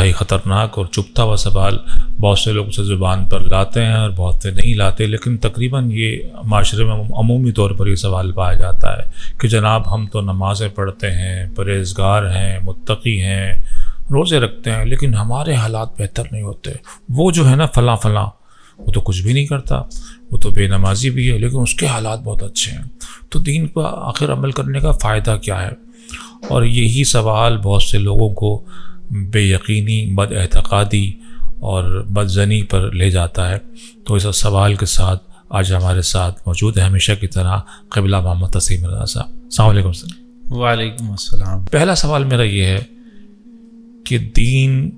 انتہائی خطرناک اور چبھتا ہوا سوال بہت سے لوگ اسے زبان پر لاتے ہیں اور بہت سے نہیں لاتے، لیکن تقریباً یہ معاشرے میں عمومی طور پر یہ سوال پایا جاتا ہے کہ جناب ہم تو نمازیں پڑھتے ہیں، پرہیزگار ہیں، متقی ہیں، روزے رکھتے ہیں، لیکن ہمارے حالات بہتر نہیں ہوتے۔ وہ جو ہے نا فلاں فلاں، وہ تو کچھ بھی نہیں کرتا، وہ تو بے نمازی بھی ہے لیکن اس کے حالات بہت اچھے ہیں۔ تو دین پر آخر عمل کرنے کا فائدہ کیا ہے؟ اور یہی سوال بہت سے لوگوں کو بے یقینی، بد اعتقادی اور بد ظنی پر لے جاتا ہے۔ تو اس سوال کے ساتھ آج ہمارے ساتھ موجود ہے ہمیشہ کی طرح قبلہ محمد تسلیم رضا صاحب۔ السلام علیکم سر۔ وعلیکم السلام۔ پہلا سوال میرا یہ ہے کہ دین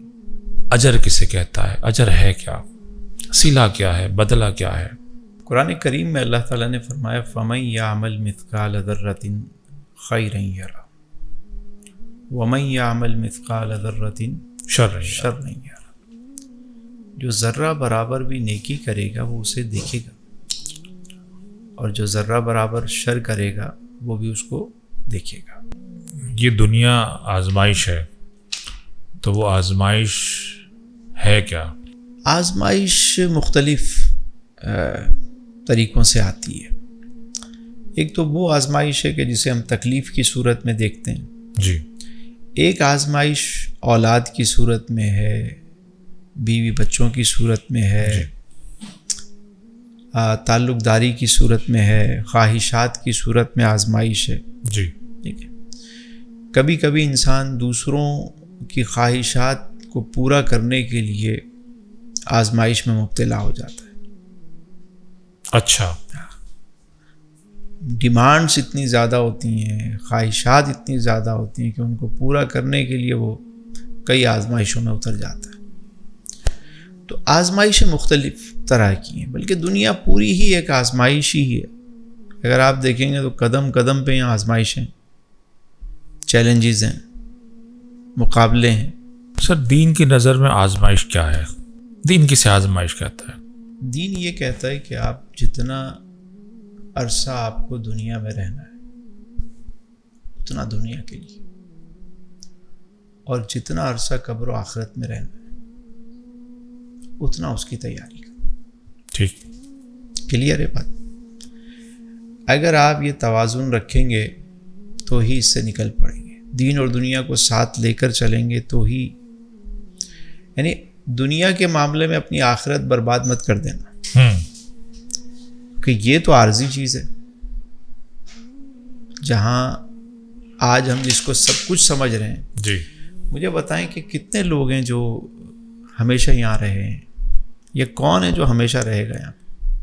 اجر کسے کہتا ہے؟ اجر ہے کیا؟ صلہ کیا ہے؟ بدلہ کیا ہے؟ قرآن کریم میں اللہ تعالیٰ نے فرمایا فَمَن يَعْمَلْ مِثْقَالَ ذَرَّةٍ خَيْرًا يَرَهُ وَمَن يَعْمَلْ مِثْقَالَ ذَرَّةٍ شَرًّا يَرَهُ۔ جو ذرہ برابر بھی نیکی کرے گا وہ اسے دیکھے گا، اور جو ذرہ برابر شر کرے گا وہ بھی اس کو دیکھے گا۔ یہ دنیا آزمائش ہے، تو وہ آزمائش ہے کیا؟ آزمائش مختلف طریقوں سے آتی ہے۔ ایک تو وہ آزمائش ہے کہ جسے ہم تکلیف کی صورت میں دیکھتے ہیں، جی۔ ایک آزمائش اولاد کی صورت میں ہے، بیوی بچوں کی صورت میں ہے، جی۔ تعلق داری کی صورت میں ہے، خواہشات کی صورت میں آزمائش ہے۔ جی۔ ٹھیک ہے۔ کبھی کبھی انسان دوسروں کی خواہشات کو پورا کرنے کے لیے آزمائش میں مبتلا ہو جاتا ہے۔ اچھا۔ ڈیمانڈس اتنی زیادہ ہوتی ہیں، خواہشات اتنی زیادہ ہوتی ہیں کہ ان کو پورا کرنے کے لیے وہ کئی آزمائشوں میں اتر جاتا ہے۔ تو آزمائشیں مختلف طرح کی ہیں، بلکہ دنیا پوری ہی ایک آزمائش ہی ہے۔ اگر آپ دیکھیں گے تو قدم قدم پہ یہاں آزمائشیں، چیلنجز ہیں، مقابلے ہیں۔ سر دین کی نظر میں آزمائش کیا ہے؟ دین کسے آزمائش کہتا ہے؟ دین یہ کہتا ہے کہ آپ جتنا عرصہ آپ کو دنیا میں رہنا ہے اتنا دنیا کے لیے، اور جتنا عرصہ قبر و آخرت میں رہنا ہے اتنا اس کی تیاری کرو۔ ٹھیک۔ کلیئر ہے بات؟ اگر آپ یہ توازن رکھیں گے تو ہی اس سے نکل پڑیں گے، دین اور دنیا کو ساتھ لے کر چلیں گے تو ہی، یعنی دنیا کے معاملے میں اپنی آخرت برباد مت کر دینا کہ یہ تو عارضی چیز ہے۔ جہاں آج ہم جس کو سب کچھ سمجھ رہے ہیں، جی، مجھے بتائیں کہ کتنے لوگ ہیں جو ہمیشہ یہاں رہے ہیں، یہ کون ہے جو ہمیشہ رہے گا یہاں؟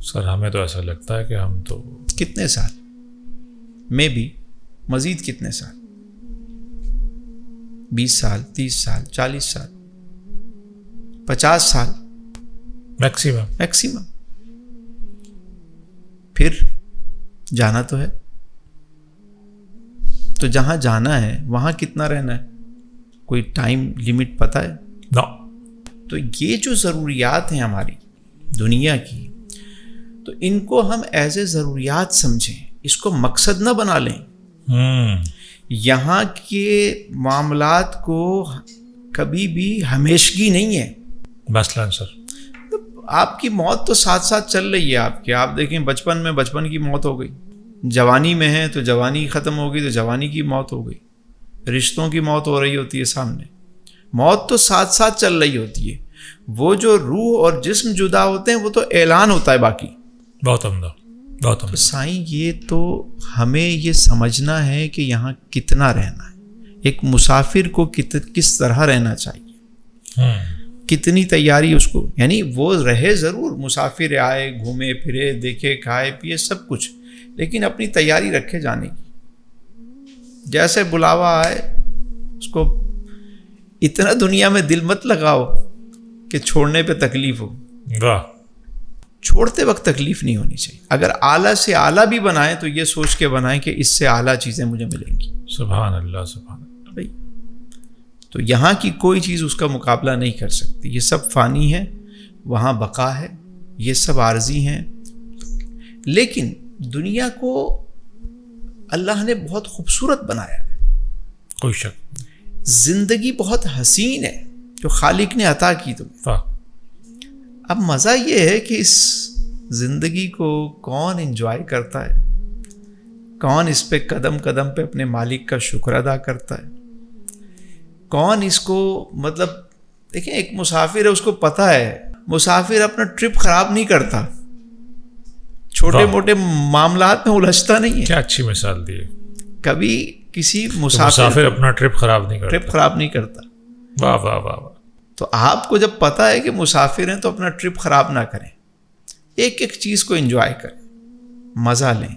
سر ہمیں تو ایسا لگتا ہے کہ ہم تو کتنے سال میں بھی، مزید کتنے سال، 20 سال، 30 سال، 40 سال، 50 سال میکسیمم۔ پھر جانا تو ہے، تو جہاں جانا ہے وہاں کتنا رہنا ہے؟ کوئی ٹائم لیمٹ پتہ ہے؟ نو۔ تو یہ جو ضروریات ہیں ہماری دنیا کی، تو ان کو ہم ایز اے ضروریات سمجھیں، اس کو مقصد نہ بنا لیں۔ یہاں کے معاملات کو کبھی بھی ہمیشگی نہیں ہے۔ مثلاً سر آپ کی موت تو ساتھ ساتھ چل رہی ہے آپ کے، آپ دیکھیں بچپن میں بچپن کی موت ہو گئی، جوانی میں ہے تو جوانی ختم ہو گئی تو جوانی کی موت ہو گئی، رشتوں کی موت ہو رہی ہوتی ہے سامنے، موت تو ساتھ ساتھ چل رہی ہوتی ہے۔ وہ جو روح اور جسم جدا ہوتے ہیں وہ تو اعلان ہوتا ہے باقی۔ بہت عمدہ، بہت تو عمدہ۔ سائیں یہ تو ہمیں یہ سمجھنا ہے کہ یہاں کتنا رہنا ہے، ایک مسافر کو کس طرح رہنا چاہیے، کتنی تیاری اس کو، یعنی وہ رہے ضرور، مسافر آئے، گھومے پھرے، دیکھے، کھائے پیے سب کچھ، لیکن اپنی تیاری رکھے جانے کی۔ جیسے بلاوا آئے اس کو اتنا دنیا میں دل مت لگاؤ کہ چھوڑنے پہ تکلیف ہو۔ واہ۔ چھوڑتے وقت تکلیف نہیں ہونی چاہیے۔ اگر اعلیٰ سے اعلیٰ بھی بنائیں تو یہ سوچ کے بنائیں کہ اس سے اعلیٰ چیزیں مجھے ملیں گی۔ سبحان اللہ، سبحان اللہ۔ بھائی تو یہاں کی کوئی چیز اس کا مقابلہ نہیں کر سکتی، یہ سب فانی ہے، وہاں بقا ہے، یہ سب عارضی ہیں۔ لیکن دنیا کو اللہ نے بہت خوبصورت بنایا ہے، کوئی شک، زندگی بہت حسین ہے، جو خالق نے عطا کی تمہیں. اب مزہ یہ ہے کہ اس زندگی کو کون انجوائے کرتا ہے, کون اس پہ قدم قدم پہ اپنے مالک کا شکر ادا کرتا ہے, کون اس کو مطلب دیکھیں ایک مسافر ہے, اس کو پتہ ہے مسافر اپنا ٹرپ خراب نہیں کرتا, چھوٹے موٹے معاملات میں الجھتا نہیں ہے. کیا اچھی مثال دی ہے. کبھی کسی مسافر اپنا ٹرپ خراب نہیں کرتا. واہ واہ واہ واہ. تو آپ کو جب پتہ ہے کہ مسافر ہیں تو اپنا ٹرپ خراب نہ کریں, ایک ایک چیز کو انجوائے کریں, مزہ لیں,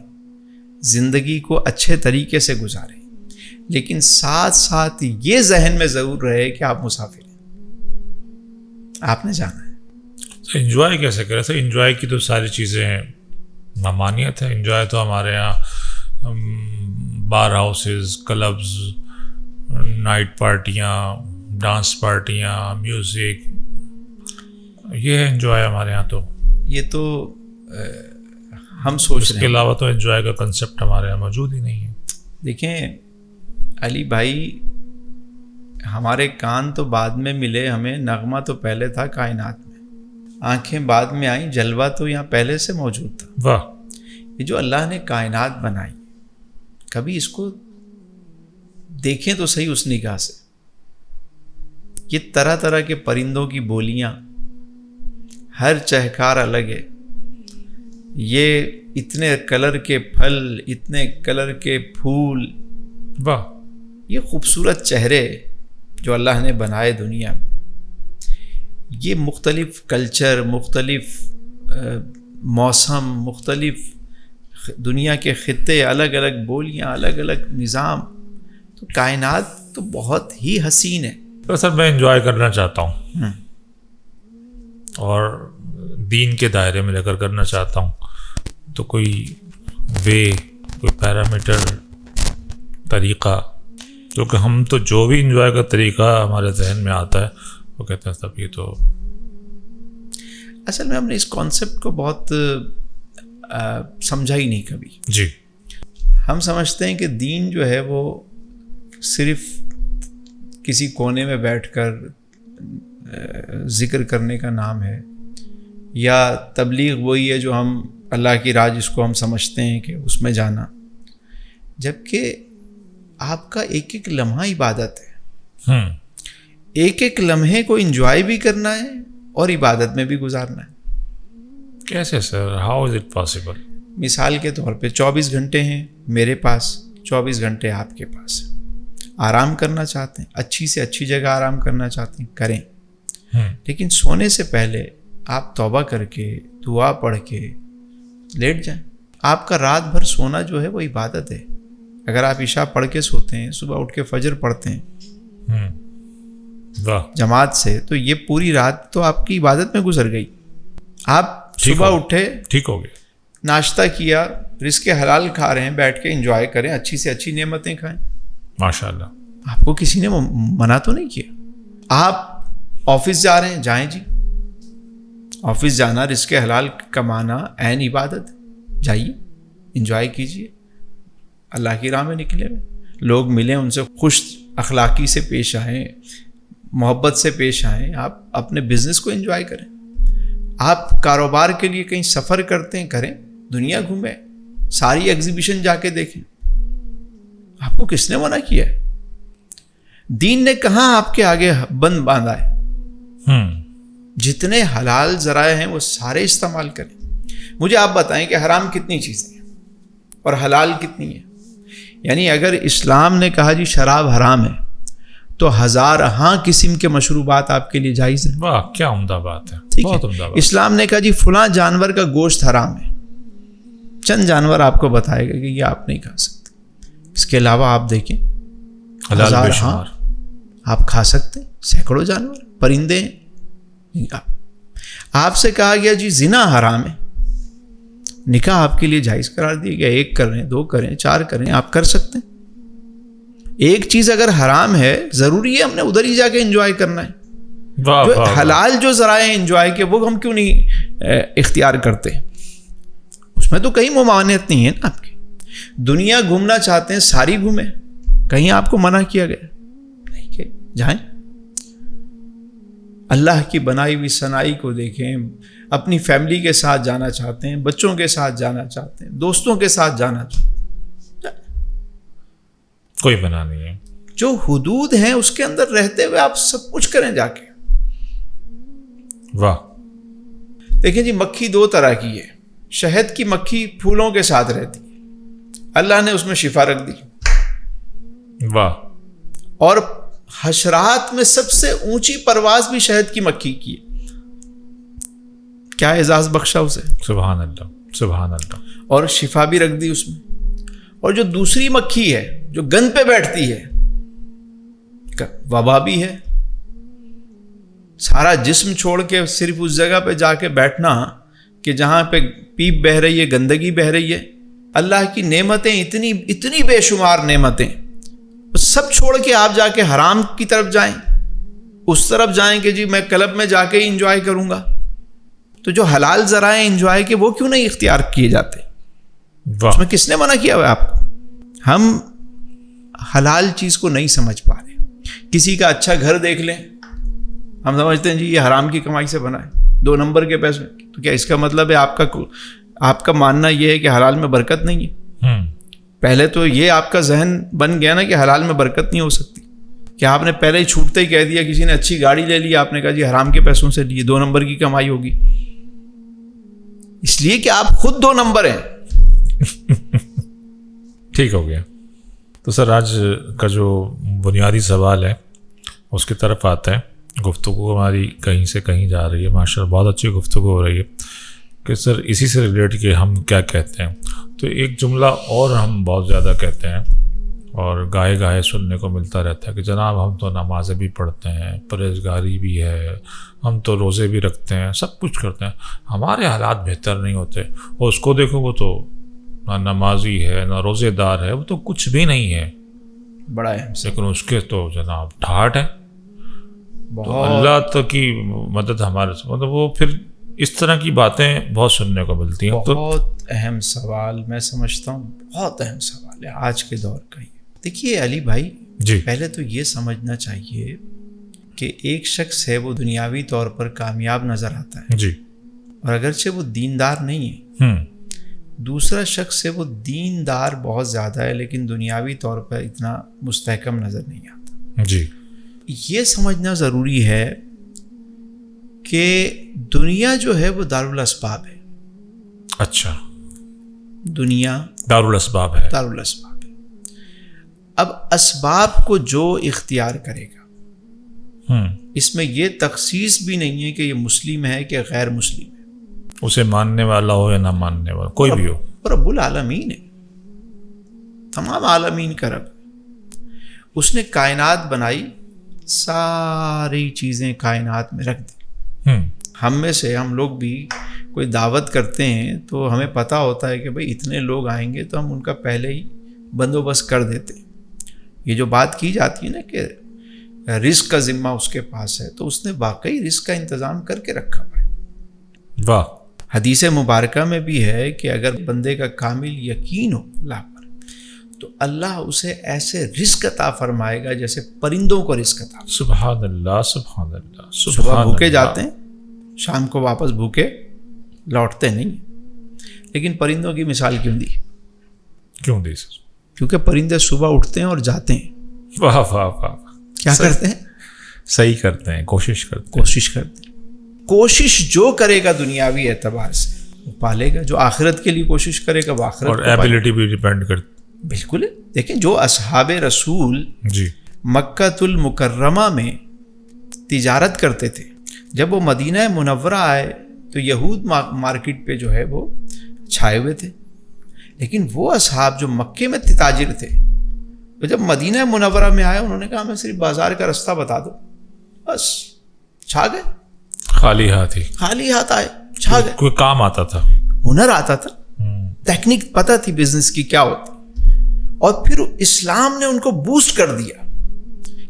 زندگی کو اچھے طریقے سے گزاریں, لیکن ساتھ ساتھ یہ ذہن میں ضرور رہے کہ آپ مسافر ہیں, آپ نے جانا ہے. انجوائے کیسے کریں؟ سر انجوائے کی تو ساری چیزیں ممانعت ہے. انجوائے تو ہمارے یہاں بار ہاؤسز, کلبز, نائٹ پارٹیاں, ڈانس پارٹیاں, میوزک, یہ ہے انجوائے ہمارے یہاں. تو یہ تو ہم سوچ رہے ہیں, اس کے علاوہ تو انجوائے کا کنسیپٹ ہمارے یہاں موجود ہی نہیں ہے. دیکھیں علی بھائی, ہمارے کان تو بعد میں ملے, ہمیں نغمہ تو پہلے تھا کائنات میں, آنکھیں بعد میں آئیں, جلوہ تو یہاں پہلے سے موجود تھا. واہ. یہ جو اللہ نے کائنات بنائی, کبھی اس کو دیکھیں تو صحیح اس نگاہ سے. یہ طرح طرح کے پرندوں کی بولیاں, ہر چہکار الگ ہے. یہ اتنے کلر کے پھل, اتنے کلر کے پھول, واہ. یہ خوبصورت چہرے جو اللہ نے بنائے دنیا میں, یہ مختلف کلچر, مختلف موسم, مختلف دنیا کے خطے, الگ الگ بولیاں, الگ الگ نظام. تو کائنات تو بہت ہی حسین ہے. تو سر میں انجوائے کرنا چاہتا ہوں اور دین کے دائرے میں لے کر کرنا چاہتا ہوں. تو کوئی وے, کوئی پیرامیٹر, طریقہ, کیونکہ ہم تو جو بھی انجوائے کا طریقہ ہمارے ذہن میں آتا ہے وہ کہتے ہیں سب یہ تو. اصل میں ہم نے اس کانسیپٹ کو بہت سمجھا ہی نہیں کبھی. جی. ہم سمجھتے ہیں کہ دین جو ہے وہ صرف کسی کونے میں بیٹھ کر ذکر کرنے کا نام ہے, یا تبلیغ وہی ہے جو ہم اللہ کی راہ جس کو ہم سمجھتے ہیں کہ اس میں جانا, جبکہ آپ کا ایک ایک لمحہ عبادت ہے. ایک ایک لمحے کو انجوائے بھی کرنا ہے اور عبادت میں بھی گزارنا ہے. کیسے sir? How is it possible? مثال کے طور پہ 24 گھنٹے ہیں میرے پاس, 24 گھنٹے آپ کے پاس. آرام کرنا چاہتے ہیں, اچھی سے اچھی جگہ آرام کرنا چاہتے ہیں, کریں. لیکن سونے سے پہلے آپ توبہ کر کے, دعا پڑھ کے لیٹ جائیں. آپ کا رات بھر سونا جو ہے وہ عبادت ہے. اگر آپ عشاء پڑھ کے سوتے ہیں, صبح اٹھ کے فجر پڑھتے ہیں جماعت سے, تو یہ پوری رات تو آپ کی عبادت میں گزر گئی. آپ صبح اٹھے, ٹھیک ہو گیا, ناشتہ کیا, رزق حلال کھا رہے ہیں, بیٹھ کے انجوائے کریں, اچھی سے اچھی نعمتیں کھائیں. ماشاء اللہ. آپ کو کسی نے منع تو نہیں کیا. آپ آفس جا رہے ہیں, جائیں جی. آفس جانا, رزق حلال کمانا عین عبادت, جائیے, انجوائے کیجیے. اللہ کی راہ میں نکلے ہوئے لوگ ملیں, ان سے خوش اخلاقی سے پیش آئیں, محبت سے پیش آئیں. آپ اپنے بزنس کو انجوائے کریں. آپ کاروبار کے لیے کہیں سفر کرتے ہیں, کریں, دنیا گھومیں, ساری ایگزیبیشن جا کے دیکھیں. آپ کو کس نے منع کیا ہے؟ دین نے کہاں آپ کے آگے بند باندھا ہے؟ جتنے حلال ذرائع ہیں وہ سارے استعمال کریں. مجھے آپ بتائیں کہ حرام کتنی چیزیں ہیں اور حلال کتنی ہیں. یعنی اگر اسلام نے کہا جی شراب حرام ہے, تو ہزارہاں قسم کے مشروبات آپ کے لیے جائز ہیں. واہ, کیا عمدہ بات ہے, بہت عمدہ بات. اسلام نے کہا جی فلاں جانور کا گوشت حرام ہے, چند جانور آپ کو بتائے گا کہ یہ آپ نہیں کھا سکتے. اس کے علاوہ آپ دیکھیں ہزارہاں آپ کھا سکتے ہیں, سینکڑوں جانور, پرندے. آپ سے کہا گیا جی زنا حرام ہے, نکاح آپ کے لیے جائز قرار دیا گیا. 1 کریں, 2 کریں, 4 کریں, آپ کر سکتے ہیں. ایک چیز اگر حرام ہے, ضروری ہے ہم نے ادھر ہی جا کے انجوائے کرنا ہے. جو حلال جو ذرائع ہیں انجوائے کے, وہ ہم کیوں نہیں اختیار کرتے؟ اس میں تو کہیں ممانعت نہیں ہے نا آپ کی. دنیا گھومنا چاہتے ہیں, ساری گھومیں, کہیں آپ کو منع کیا گیا نہیں کہ جائیں. اللہ کی بنائی ہوئی صنائی کو دیکھیں، اپنی فیملی کے ساتھ جانا چاہتے ہیں، بچوں کے ساتھ جانا چاہتے ہیں، دوستوں کے ساتھ جانا چاہتے ہیں، کوئی بنا نہیں ہے. جو حدود ہیں اس کے اندر رہتے ہوئے آپ سب کچھ کریں جا کے. واہ. دیکھیں جی، مکھی دو طرح کی ہے. شہد کی مکھی پھولوں کے ساتھ رہتی ہے، اللہ نے اس میں شفا رکھ دی. واہ. اور حشرات میں سب سے اونچی پرواز بھی شہد کی مکھی کی ہے. کیا اعزاز بخشا اسے. سبحان اللہ، سبحان اللہ. اور شفا بھی رکھ دی اس میں. اور جو دوسری مکھی ہے جو گند پہ بیٹھتی ہے، وبا بھی ہے. سارا جسم چھوڑ کے صرف اس جگہ پہ جا کے بیٹھنا کہ جہاں پہ پیپ بہہ رہی ہے، گندگی بہہ رہی ہے. اللہ کی نعمتیں اتنی بے شمار نعمتیں، سب چھوڑ کے آپ جا کے حرام کی طرف جائیں، اس طرف جائیں کہ جی میں کلب میں جا کے ہی انجوائے کروں گا. تو جو حلال ذرائع انجوائے کے وہ کیوں نہیں اختیار کیے جاتے؟ اس میں کس نے منع کیا ہوا ہے آپ کو؟ ہم حلال چیز کو نہیں سمجھ پا رہے. کسی کا اچھا گھر دیکھ لیں، ہم سمجھتے ہیں جی یہ حرام کی کمائی سے بنا ہے، 2 نمبر کے پیسے. تو کیا اس کا مطلب ہے آپ کا ماننا یہ ہے کہ حلال میں برکت نہیں ہے؟ پہلے تو یہ آپ کا ذہن بن گیا نا کہ حلال میں برکت نہیں ہو سکتی. کہ آپ نے پہلے ہی چھوٹتے ہی کہہ دیا، کسی نے اچھی گاڑی لے لی، آپ نے کہا جی حرام کے پیسوں سے لیے، 2 نمبر کی کمائی ہوگی. اس لیے کہ آپ خود 2 نمبر ہیں. ٹھیک ہو گیا. تو سر آج کا جو بنیادی سوال ہے اس کی طرف آتا ہے. گفتگو ہماری کہیں سے کہیں جا رہی ہے، ماشاء اللہ بہت اچھی گفتگو ہو رہی ہے کہ سر اسی سے ریلیٹ کہ ہم کیا کہتے ہیں. تو ایک جملہ اور ہم بہت زیادہ کہتے ہیں اور گاہے گاہے سننے کو ملتا رہتا ہے کہ جناب ہم تو نمازیں بھی پڑھتے ہیں، پرہیزگاری بھی ہے، ہم تو روزے بھی رکھتے ہیں، سب کچھ کرتے ہیں، ہمارے حالات بہتر نہیں ہوتے. اور اس کو دیکھو، وہ تو نہ نمازی ہے نہ روزے دار ہے، وہ تو کچھ بھی نہیں ہے، بڑا ہے، لیکن اس کے تو جناب ٹھاٹ ہے. تو اللہ تو کی مدد ہمارے سے، مطلب وہ پھر اس طرح کی باتیں بہت سننے کو ملتی ہیں. بہت اہم سوال، میں سمجھتا ہوں بہت اہم سوال ہے آج کے دور کا. دیکھیے علی بھائی جی، پہلے تو یہ سمجھنا چاہیے کہ ایک شخص ہے وہ دنیاوی طور پر کامیاب نظر آتا ہے جی، اور اگرچہ وہ دیندار نہیں ہے. دوسرا شخص ہے وہ دیندار بہت زیادہ ہے لیکن دنیاوی طور پر اتنا مستحکم نظر نہیں آتا. جی. یہ سمجھنا ضروری ہے کہ دنیا جو ہے وہ دارالاسباب ہے. اچھا، دنیا دارالاسباب ہے. دارالاسباب ہے. اب اسباب کو جو اختیار کرے گا، اس میں یہ تخصیص بھی نہیں ہے کہ یہ مسلم ہے کہ غیر مسلم ہے، اسے ماننے والا ہو یا نہ ماننے والا، کوئی بھی ہو. رب العالمین ہے، تمام عالمین کا رب. اس نے کائنات بنائی، ساری چیزیں کائنات میں رکھ دی. ہم میں سے ہم لوگ بھی کوئی دعوت کرتے ہیں تو ہمیں پتہ ہوتا ہے کہ بھئی اتنے لوگ آئیں گے تو ہم ان کا پہلے ہی بندوبست کر دیتے ہیں. یہ جو بات کی جاتی ہے نا کہ رزق کا ذمہ اس کے پاس ہے، تو اس نے واقعی رزق کا انتظام کر کے رکھا ہوا ہے. واہ. حدیث مبارکہ میں بھی ہے کہ اگر بندے کا کامل یقین ہو اللہ پر تو اللہ اسے ایسے رزق عطا فرمائے گا جیسے پرندوں کو رزق عطا. سبحان اللہ، سبحان اللہ. صبح بھوکے جاتے ہیں، شام کو واپس بھوکے لوٹتے نہیں. لیکن پرندوں کی مثال کیوں دی؟ کیوں دی سر؟ کیونکہ پرندے صبح اٹھتے ہیں اور جاتے ہیں. واہ واہ واہ. کیا کرتے ہیں؟ صحیح کرتے ہیں، کوشش کرتے ہیں. کوشش جو کرے گا دنیاوی اعتبار سے وہ پالے گا، جو آخرت کے لیے کوشش کرے گا وہ آخرت. اور ایبیلٹی بھی ڈیپینڈ کرتی. بالکل. دیکھیں جو اصحاب رسول جی مکۃ المکرمہ میں تجارت کرتے تھے، جب وہ مدینہ منورہ آئے تو یہود مارکیٹ پہ جو ہے وہ چھائے ہوئے تھے. لیکن وہ اصحاب جو مکے میں تاجر تھے، تو جب مدینہ منورہ میں آئے انہوں نے کہا ہمیں صرف بازار کا رستہ بتا دو، بس چھا گئے. خالی ہاتھ آئے، چھا گئے. کوئی کام آتا تھا، ہنر آتا تھا، ٹیکنیک پتہ تھی بزنس کی کیا ہوتی. اور پھر اسلام نے ان کو بوسٹ کر دیا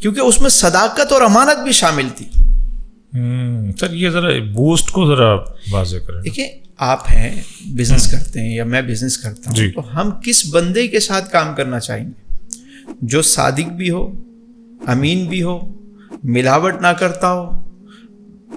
کیونکہ اس میں صداقت اور امانت بھی شامل تھی. سر یہ ذرا بوسٹ کو ذرا واضح کریں. دیکھیں آپ ہیں، بزنس کرتے ہیں یا میں بزنس کرتا ہوں، تو ہم کس بندے کے ساتھ کام کرنا چاہیں گے؟ جو صادق بھی ہو، امین بھی ہو، ملاوٹ نہ کرتا ہو،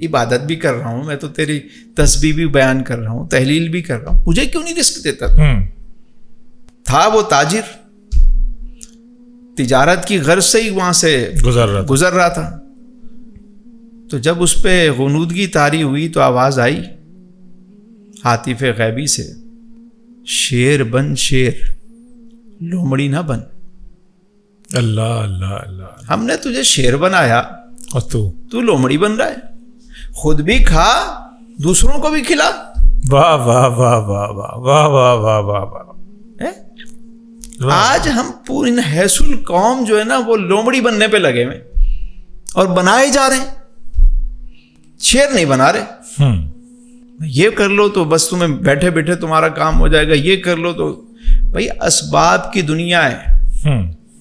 عبادت بھی کر رہا ہوں، میں تو تیری تسبیح بھی بیان کر رہا ہوں، تحلیل بھی کر رہا ہوں، مجھے کیوں نہیں رزق دیتا؟ تھا وہ تاجر، تجارت کی غرض سے ہی وہاں سے گزر رہا تھا. تو جب اس پہ غنودگی طاری ہوئی تو آواز آئی ہاتف غیبی سے، شیر بن شیر، لومڑی نہ بن. اللہ اللہ اللہ، ہم نے تجھے شیر بنایا اور تو لومڑی بن رہا ہے. خود بھی کھا، دوسروں کو بھی کھلا. واہ واہ واہ واہ واہ واہ واہ واہ واہ واہ. آج ہم پوری حیث القوم جو ہے نا وہ لومڑی بننے پہ لگے ہوئے اور بنائے جا رہے ہیں، شیر نہیں بنا رہے. یہ کر لو تو بس تمہیں بیٹھے بیٹھے تمہارا کام ہو جائے گا، یہ کر لو تو. بھائی اسباب کی دنیا ہے.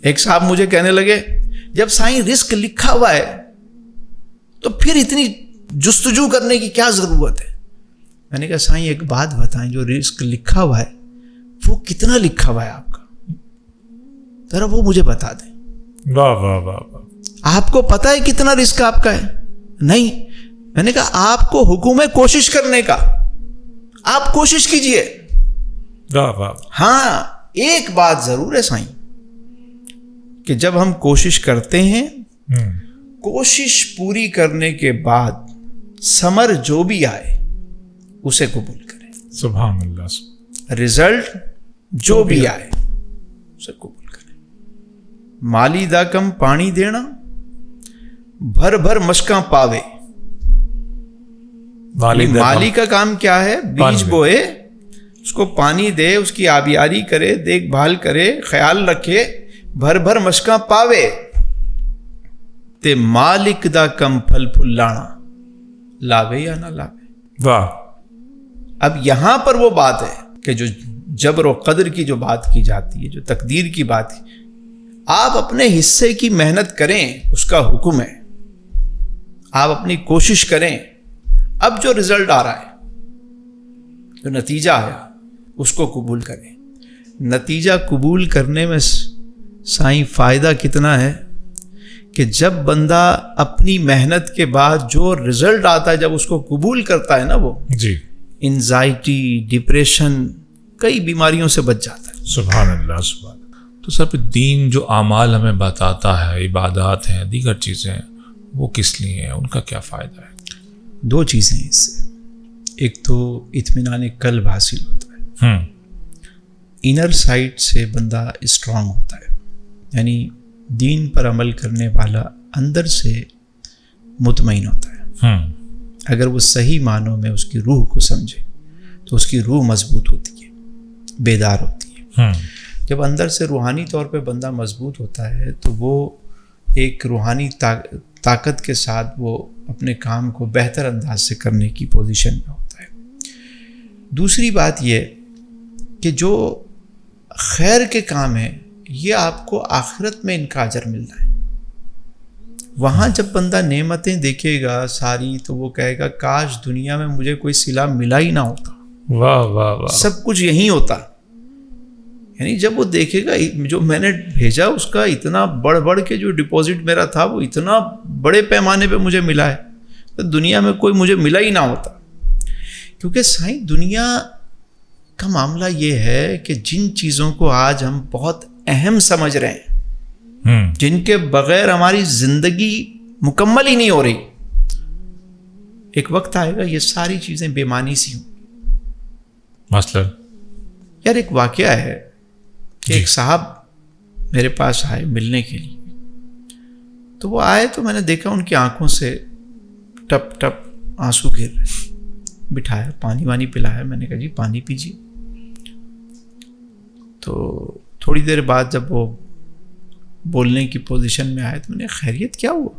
ایک صاحب مجھے کہنے لگے جب سائیں رزق لکھا ہوا ہے تو پھر اتنی جستجو کرنے کی کیا ضرورت ہے؟ میں نے کہا سائیں ایک بات بتائیں، جو رزق لکھا ہوا ہے وہ کتنا لکھا ہوا ہے آپ کا؟ ذرا وہ مجھے بتا دیں. واہ واہ واہ واہ. آپ کو پتا ہے کتنا رزق آپ کا ہے؟ نہیں. میں نے کہا آپ کو حکم ہے کوشش کرنے کا، آپ کوشش کیجئے. واہ واہ. ہاں ایک بات ضرور ہے سائیں کہ جب ہم کوشش کرتے ہیں، کوشش پوری کرنے کے بعد ثمر جو بھی آئے اسے قبول کریں. سبحان اللہ. رزلٹ جو بھی آئے اسے قبول کریں. مالی دا کم پانی دینا، بھر بھر مشکاں پاوے. مالی کا کام کیا ہے؟ بیج بوئے، اس کو پانی دے، اس کی آبیاری کرے، دیکھ بھال کرے، خیال رکھے، بھر بھر مشکاں پاوے. تے مالک دا کم پھل پھل لانا، لاوے یا نہ لاوے. واہ. اب یہاں پر وہ بات ہے کہ جو جبر و قدر کی جو بات کی جاتی ہے، جو تقدیر کی بات ہے، آپ اپنے حصے کی محنت کریں، اس کا حکم ہے. آپ اپنی کوشش کریں. اب جو رزلٹ آ رہا ہے، جو نتیجہ آیا، اس کو قبول کریں. نتیجہ قبول کرنے میں سائیں فائدہ کتنا ہے کہ جب بندہ اپنی محنت کے بعد جو رزلٹ آتا ہے جب اس کو قبول کرتا ہے نا، وہ جی انزائٹی، ڈپریشن، کئی بیماریوں سے بچ جاتا ہے. سبحان اللہ سبحان اللہ. تو سر دین جو اعمال ہمیں بتاتا ہے، عبادات ہیں، دیگر چیزیں ہیں، وہ کس لیے ہیں؟ ان کا کیا فائدہ ہے؟ دو چیزیں اس سے. ایک تو اطمینان قلب حاصل ہوتا ہے. انر سائڈ سے بندہ اسٹرانگ ہوتا ہے، یعنی دین پر عمل کرنے والا اندر سے مطمئن ہوتا ہے. اگر وہ صحیح معنوں میں اس کی روح کو سمجھے تو اس کی روح مضبوط ہوتی ہے، بیدار ہوتی ہے. جب اندر سے روحانی طور پہ بندہ مضبوط ہوتا ہے تو وہ ایک روحانی طاقت کے ساتھ وہ اپنے کام کو بہتر انداز سے کرنے کی پوزیشن میں ہوتا ہے. دوسری بات یہ کہ جو خیر کے کام ہیں یہ آپ کو آخرت میں ان کا اجر ملنا ہے. وہاں جب بندہ نعمتیں دیکھے گا ساری تو وہ کہے گا کاش دنیا میں مجھے کوئی صلہ ملا ہی نہ ہوتا. واہ واہ واہ. سب کچھ یہی ہوتا. یعنی جب وہ دیکھے گا جو میں نے بھیجا اس کا اتنا بڑھ کے جو ڈپازٹ میرا تھا وہ اتنا بڑے پیمانے پہ مجھے ملا ہے، تو دنیا میں کوئی مجھے ملا ہی نہ ہوتا. کیونکہ سائیں دنیا کا معاملہ یہ ہے کہ جن چیزوں کو آج ہم بہت اہم سمجھ رہے ہیں، جن کے بغیر ہماری زندگی مکمل ہی نہیں ہو رہی، ایک وقت آئے گا یہ ساری چیزیں بے معنی سی ہوں. مثلا یار ایک واقعہ ہے کہ ایک صاحب میرے پاس آئے ملنے کے لیے. تو وہ آئے تو میں نے دیکھا ان کی آنکھوں سے ٹپ ٹپ آنسو گر رہے. بٹھایا، پانی وانی پلایا. میں نے کہا جی پانی پیجیے. تو تھوڑی دیر بعد جب وہ بولنے کی پوزیشن میں آئے تو میں نے خیریت کیا ہوا؟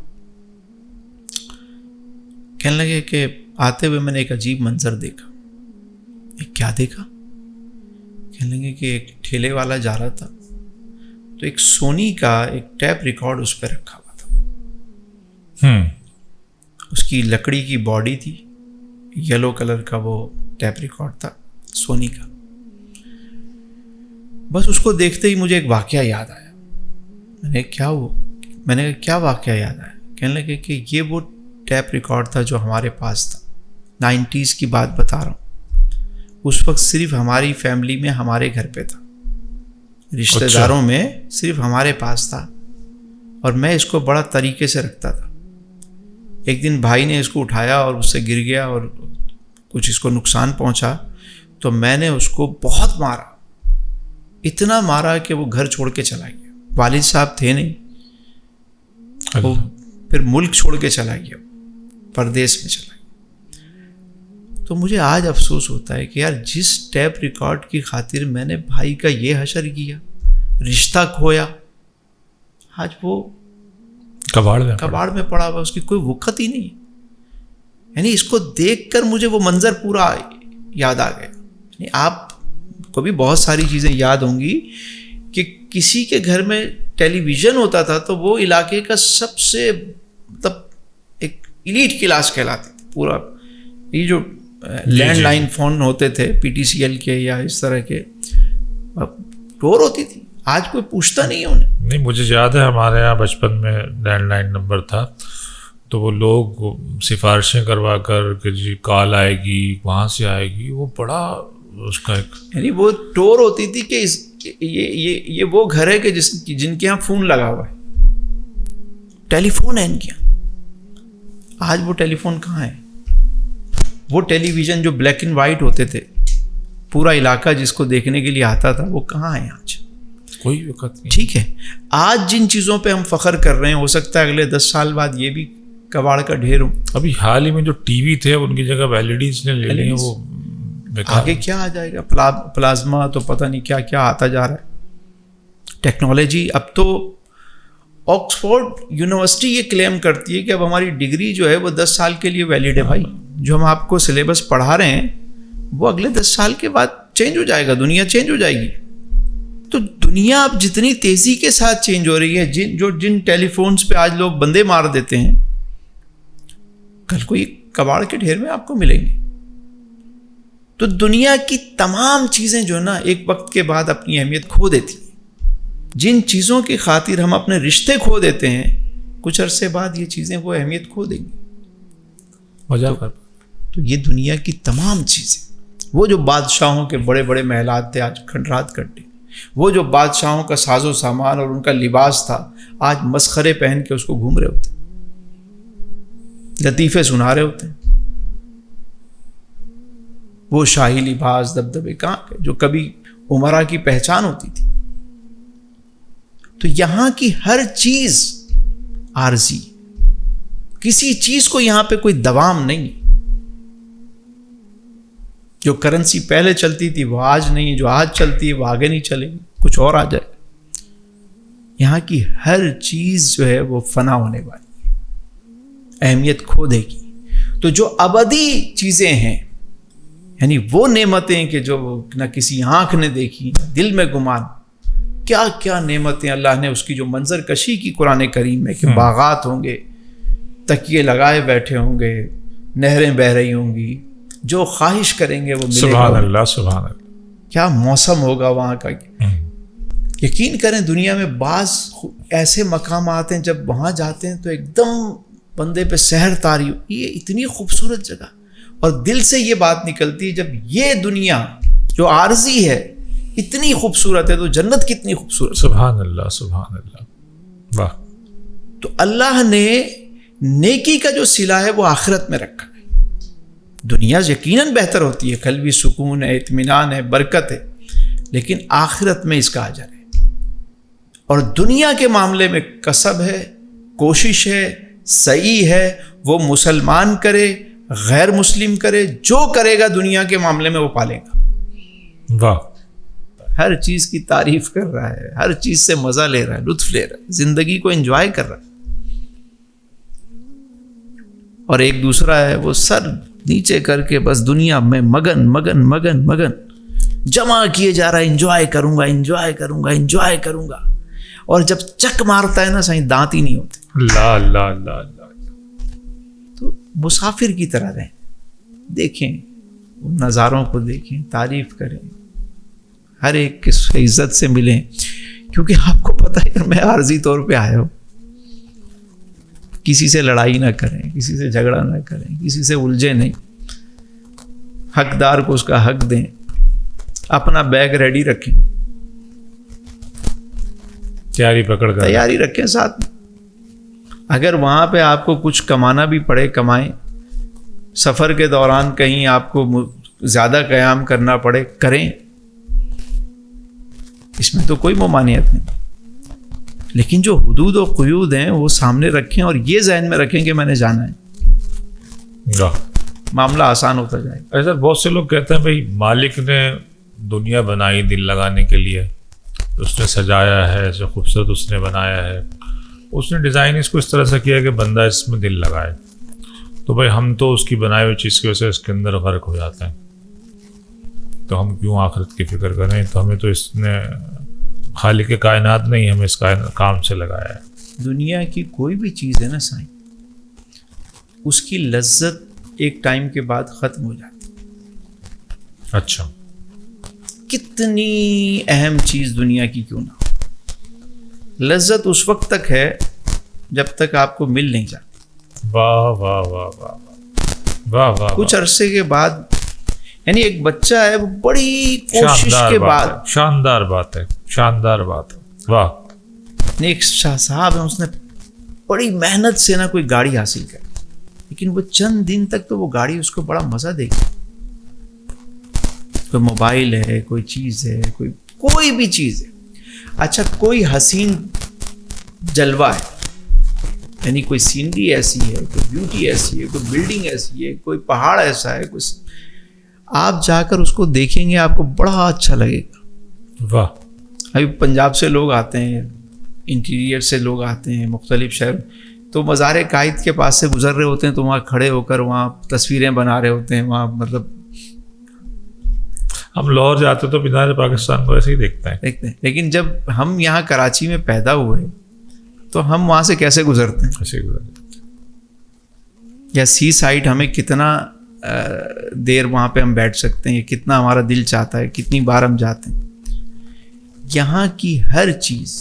کہنے لگے کہ آتے ہوئے میں نے ایک عجیب منظر دیکھا. کیا دیکھا؟ کہنے لگے کہ ایک ٹھیلے والا جا رہا تھا تو ایک سونی کا ایک ٹیپ ریکارڈ اس پہ رکھا ہوا تھا. اس کی لکڑی کی باڈی تھی، یلو کلر کا وہ ٹیپ ریکارڈ تھا سونی کا. بس اس کو دیکھتے ہی مجھے ایک واقعہ یاد آیا. میں نے کہا کیا واقعہ یاد آیا؟ کہنے لگے کہ یہ وہ ٹیپ ریکارڈ تھا جو ہمارے پاس تھا، 90s کی بات بتا رہا ہوں، اس وقت صرف ہماری فیملی میں ہمارے گھر پہ تھا، رشتہ داروں میں صرف ہمارے پاس تھا، اور میں اس کو بڑا طریقے سے رکھتا تھا۔ ایک دن بھائی نے اس کو اٹھایا اور اس سے گر گیا اور کچھ اس کو نقصان پہنچا، تو میں نے اس کو بہت مارا، اتنا مارا کہ وہ گھر چھوڑ کے چلا گیا۔ والد صاحب تھے نہیں، وہ پھر ملک چھوڑ کے چلا گیا، پردیس میں چلا گیا۔ تو مجھے آج افسوس ہوتا ہے کہ یار جس ٹیپ ریکارڈ کی خاطر میں نے بھائی کا یہ حشر کیا، رشتہ کھویا، آج وہ کباڑ میں پڑا ہوا، اس کی کوئی وقت ہی نہیں۔ یعنی اس کو دیکھ کر مجھے وہ منظر پورا یاد آ گیا۔ یعنی آپ کو بھی بہت ساری چیزیں یاد ہوں گی کہ کسی کے گھر میں ٹیلی ویژن ہوتا تھا تو وہ علاقے کا سب سے مطلب ایک ایلیٹ کلاس کہلاتی تھی۔ پورا یہ جو لینڈ لائن فون ہوتے تھے PTCL کے یا اس طرح کے، ٹور ہوتی تھی، آج کوئی پوچھتا نہیں ہے انہیں۔ نہیں، مجھے یاد ہے ہمارے یہاں بچپن میں لینڈ لائن نمبر تھا، تو وہ لوگ سفارشیں کروا کر کہ جی کال آئے گی، وہاں سے آئے گی، وہ بڑا اس کا ایک، یعنی وہ ٹور ہوتی تھی کہ یہ وہ گھر ہے کہ جن کے یہاں فون لگا ہوا ہے، ٹیلی فون ہے ان کے یہاں۔ آج وہ ٹیلی فون کہاں ہے؟ وہ ٹیلی ویژن جو بلیک اینڈ وائٹ ہوتے تھے، پورا علاقہ جس کو دیکھنے کے لیے آتا تھا، وہ کہاں ہے آج؟ کوئی وقت نہیں۔ ٹھیک ہے، آج جن چیزوں پہ ہم فخر کر رہے ہیں، ہو سکتا ہے اگلے 10 سال بعد یہ بھی کباڑ کا ڈھیر ہو۔ ابھی حال ہی میں جو ٹی وی تھے ان کی جگہ LEDs نے لے لی ہیں، وہ آگے کیا آ جائے گا؟ پلازما تو پتہ نہیں کیا کیا آتا جا رہا ہے، ٹیکنالوجی۔ اب تو آکسفورڈ یونیورسٹی یہ کلیم کرتی ہے کہ اب ہماری ڈگری جو ہے وہ 10 سال کے لیے ویلڈ ہے۔ بھائی جو ہم آپ کو سلیبس پڑھا رہے ہیں وہ اگلے 10 سال کے بعد چینج ہو جائے گا، دنیا چینج ہو جائے گی۔ تو دنیا اب جتنی تیزی کے ساتھ چینج ہو رہی ہے، جن ٹیلی فونز پہ آج لوگ بندے مار دیتے ہیں، کل کوئی کباڑ کے ڈھیر میں آپ کو ملیں گے۔ تو دنیا کی تمام چیزیں جو ہے نا ایک وقت کے بعد اپنی اہمیت کھو دیتی ہیں۔ جن چیزوں کی خاطر ہم اپنے رشتے کھو دیتے ہیں، کچھ عرصے بعد یہ چیزیں وہ اہمیت کھو دیں گی۔ تو یہ دنیا کی تمام چیزیں، وہ جو بادشاہوں کے بڑے بڑے محلات تھے آج کھنڈرات کٹے، وہ جو بادشاہوں کا ساز و سامان اور ان کا لباس تھا آج مسخرے پہن کے اس کو گھوم رہے ہوتے، لطیفے سنا رہے ہوتے ہیں۔ وہ شاہی لباس دبدبے کہاں کے جو کبھی عمرہ کی پہچان ہوتی تھی۔ تو یہاں کی ہر چیز عارضی، کسی چیز کو یہاں پہ کوئی دوام نہیں۔ جو کرنسی پہلے چلتی تھی وہ آج نہیں ہے، جو آج چلتی ہے وہ آگے نہیں چلے گی، کچھ اور آ جائے۔ یہاں کی ہر چیز جو ہے وہ فنا ہونے والی ہے، اہمیت کھو دے گی۔ تو جو ابدی چیزیں ہیں، یعنی وہ نعمتیں کہ جو نہ کسی آنکھ نے دیکھی نہ دل میں گمان، کیا کیا نعمتیں اللہ نے اس کی جو منظر کشی کی قرآن کریم میں، کہ باغات ہوں گے، تکیے لگائے بیٹھے ہوں گے، نہریں بہہ رہی ہوں گی، جو خواہش کریں گے وہ ملے گا۔ سبحان اللہ، سبحان اللہ، کیا موسم ہوگا وہاں کا۔ یقین کریں دنیا میں بعض ایسے مقامات ہیں جب وہاں جاتے ہیں تو ایک دم بندے پہ سحر طاری، یہ اتنی خوبصورت جگہ، اور دل سے یہ بات نکلتی ہے جب یہ دنیا جو عارضی ہے اتنی خوبصورت ہے تو جنت کتنی خوبصورت۔ سبحان اللہ، سبحان اللہ، واہ۔ تو اللہ نے نیکی کا جو صلہ ہے وہ آخرت میں رکھا ہے۔ دنیا یقیناً بہتر ہوتی ہے، قلبی سکون ہے، اطمینان ہے، برکت ہے، لیکن آخرت میں اس کا اجر ہے۔ اور دنیا کے معاملے میں کسب ہے، کوشش ہے، سعی ہے، وہ مسلمان کرے غیر مسلم کرے، جو کرے گا دنیا کے معاملے میں وہ پالے گا۔ واہ، ہر چیز کی تعریف کر رہا ہے، ہر چیز سے مزہ لے رہا ہے، لطف لے رہا ہے، زندگی کو انجوائے کر رہا ہے۔ اور ایک دوسرا ہے وہ سر نیچے کر کے بس دنیا میں مگن مگن مگن مگن جمع کیے جا رہا ہے، انجوائے کروں گا، انجوائے کروں گا، انجوائے کروں گا، اور جب چک مارتا ہے نا صحیح دانت ہی نہیں ہوتے۔ اللہ اللہ اللہ اللہ۔ تو مسافر کی طرح رہیں، دیکھیں ان نظاروں کو، دیکھیں، تعریف کریں، ہر ایک کی عزت سے ملیں، کیونکہ آپ کو پتہ ہے میں عارضی طور پہ آیا ہوں، کسی سے لڑائی نہ کریں, کسی سے جھگڑا نہ کریں, کسی سے الجھے نہیں, حقدار کو اس کا حق دیں, اپنا بیگ ریڈی رکھیں, تیاری رکھیں ساتھ میں. اگر وہاں پہ آپ کو کچھ کمانا بھی پڑے کمائیں, سفر کے دوران کہیں آپ کو زیادہ قیام کرنا پڑے کریں, اس میں تو کوئی ممانعت نہیں. لیکن جو حدود و قیود ہیں وہ سامنے رکھیں اور یہ ذہن میں رکھیں کہ میں نے جانا ہے, معاملہ آسان ہوتا جائے گا. ایسا بہت سے لوگ کہتے ہیں بھائی مالک نے دنیا بنائی دل لگانے کے لیے, اس نے سجایا ہے, ایسے خوبصورت اس نے بنایا ہے, اس نے ڈیزائن اس کو اس طرح سے کیا کہ بندہ اس میں دل لگائے. تو بھائی ہم تو اس کی بنائی ہوئی چیز کی وجہ سے اس کے اندر غرق ہو جاتے ہیں, تو ہم کیوں آخرت کی فکر کریں؟ تو ہمیں تو اس نے خالق کائنات نہیں ہمیں اس کام سے لگایا ہے. دنیا کی کوئی بھی چیز ہے نا سائیں, اس کی لذت ایک ٹائم کے بعد ختم ہو جاتی. اچھا, کتنی اہم چیز دنیا کی کیوں نہ ہو, لذت اس وقت تک ہے جب تک آپ کو مل نہیں جاتی. واہ واہ واہ واہ واہ واہ. کچھ عرصے کے بعد, یعنی ایک بچہ ہے وہ بڑی کوشش کے بعد, شاندار بات ہے, شاندار بات ہے, واہ. ایک شاہ صاحب ہیں, اس نے بڑی محنت سے نا کوئی گاڑی حاصل کری, لیکن وہ چند دن تک تو وہ گاڑی اس کو بڑا مزہ دے گی. کوئی موبائل ہے, کوئی چیز ہے, کوئی بھی چیز ہے. اچھا, کوئی حسین جلوہ ہے, یعنی کوئی سینری ایسی ہے, کوئی بیوٹی ایسی ہے, کوئی بلڈنگ ایسی ہے, کوئی پہاڑ ایسا ہے, کوئی, آپ جا کر اس کو دیکھیں گے آپ کو بڑا اچھا لگے گا. واہ. ابھی پنجاب سے لوگ آتے ہیں, انٹیریئر سے لوگ آتے ہیں مختلف شہر, تو مزار قائد کے پاس سے گزر رہے ہوتے ہیں تو وہاں کھڑے ہو کر وہاں تصویریں بنا رہے ہوتے ہیں. وہاں مطلب ہم لاہور جاتے تو مینار پاکستان کو ایسے ہی دیکھتے ہیں, لیکن جب ہم یہاں کراچی میں پیدا ہوئے تو ہم وہاں سے کیسے گزرتے ہیں, ایسے ہی گزرتے. یا سی سائڈ ہمیں کتنا دیر وہاں پہ ہم بیٹھ سکتے ہیں, کتنا ہمارا دل چاہتا ہے, کتنی بار ہم جاتے ہیں. یہاں کی ہر چیز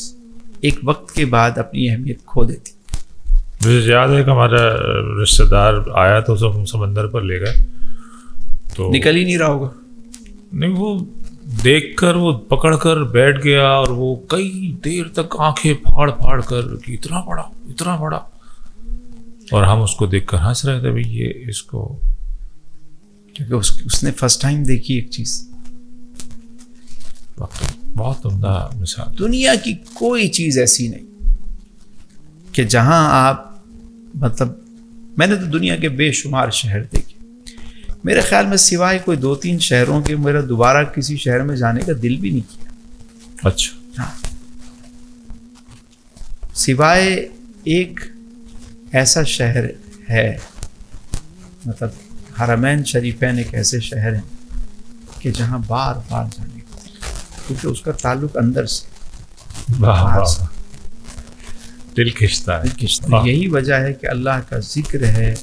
ایک وقت کے بعد اپنی اہمیت کھو دیتی. مجھے یاد ہے کہ ہمارا رشتہ دار آیا تو ہم سمندر پر لے گئے, تو نکل ہی نہیں رہا ہوگا. نہیں, وہ دیکھ کر وہ پکڑ کر بیٹھ گیا اور وہ کئی دیر تک آنکھیں پھاڑ پھاڑ کر کہ اتنا بڑا, اور ہم اس کو دیکھ کر ہنس رہے تھے. بھائی یہ اس کو, کیونکہ اس نے فرسٹ ٹائم دیکھی ایک چیز. بہت عمدہ مثال. دنیا کی کوئی چیز ایسی نہیں کہ جہاں آپ, مطلب میں نے تو دنیا کے بے شمار شہر دیکھے, میرے خیال میں سوائے کوئی 2-3 شہروں کے میرا دوبارہ کسی شہر میں جانے کا دل بھی نہیں کیا. اچھا. ہاں, سوائے ایک ایسا شہر ہے, مطلب حرمین شریفین ایک ایسے شہر ہیں کہ جہاں بار بار جانے کا, کیونکہ اس کا تعلق اندر سے دل کھنچتا ہے. یہی وجہ ہے کہ اللہ کا ذکر ہے,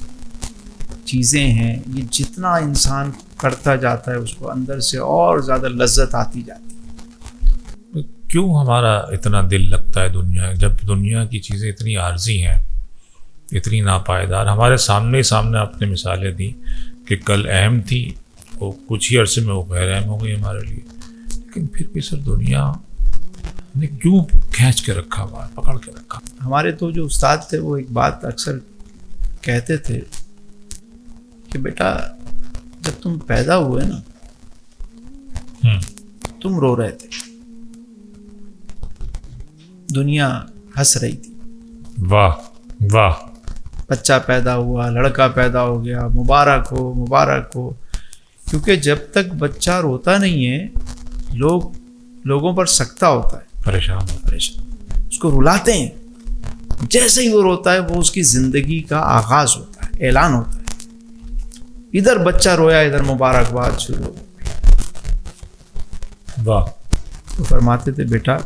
چیزیں ہیں, یہ جتنا انسان کرتا جاتا ہے اس کو اندر سے اور زیادہ لذت آتی جاتی ہے. کیوں ہمارا اتنا دل لگتا ہے دنیا, جب دنیا کی چیزیں اتنی عارضی ہیں, اتنی ناپائیدار. ہمارے سامنے آپ نے مثالیں دی کہ کل اہم تھی, وہ کچھ ہی عرصے میں وہ غیر اہم ہو گئی ہمارے لیے. لیکن پھر بھی سر دنیا نے کیوں کھینچ کے رکھا ہوا, پکڑ کے رکھا. ہمارے تو جو استاد تھے وہ ایک بات اکثر کہتے تھے کہ بیٹا جب تم پیدا ہوئے نا تم رو رہے تھے, دنیا ہنس رہی تھی. واہ واہ. بچہ پیدا ہوا, لڑکا پیدا ہو گیا, مبارک ہو. کیونکہ جب تک بچہ روتا نہیں ہے لوگوں پر سکتہ ہوتا ہے, پریشان, اس کو رلاتے ہیں. جیسے ہی وہ روتا ہے وہ اس کی زندگی کا آغاز ہوتا ہے, اعلان ہوتا ہے. ادھر بچہ رویا, ادھر مبارکباد شروع ہو. واہ. تو فرماتے تھے بیٹا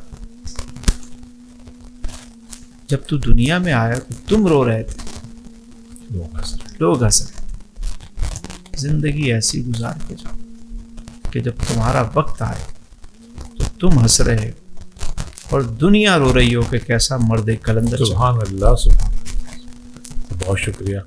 جب تو دنیا میں آیا تو تم رو رہے تھے, لوگ ہنس رہے تھے. زندگی ایسی گزار کے جاؤ کہ جب تمہارا وقت آئے تو تم ہنس رہے اور دنیا رو رہی ہو کہ کیسا مرد کلندر. سبحان اللہ, سبحان اللہ. بہت شکریہ.